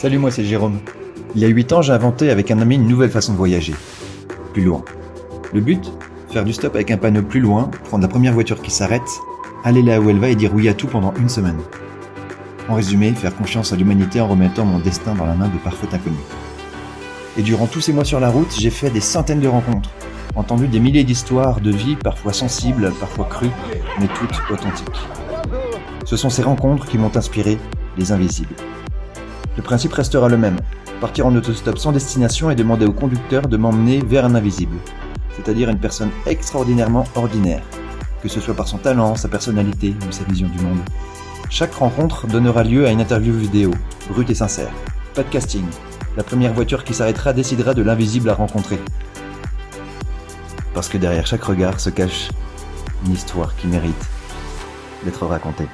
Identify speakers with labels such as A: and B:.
A: Salut, moi c'est Jérôme. Il y a 8 ans, j'ai inventé avec un ami une nouvelle façon de voyager. Plus loin. Le but ? Faire du stop avec un panneau plus loin, prendre la première voiture qui s'arrête, aller là où elle va et dire oui à tout pendant une semaine. En résumé, faire confiance à l'humanité en remettant mon destin dans la main de parfaits inconnus. Et durant tous ces mois sur la route, j'ai fait des centaines de rencontres, entendu des milliers d'histoires de vie, parfois sensibles, parfois crues, mais toutes authentiques. Ce sont ces rencontres qui m'ont inspiré les invisibles. Le principe restera le même, partir en autostop sans destination et demander au conducteur de m'emmener vers un invisible, c'est-à-dire une personne extraordinairement ordinaire, que ce soit par son talent, sa personnalité ou sa vision du monde. Chaque rencontre donnera lieu à une interview vidéo, brute et sincère. Pas de casting. La première voiture qui s'arrêtera décidera de l'invisible à rencontrer. Parce que derrière chaque regard se cache une histoire qui mérite d'être racontée.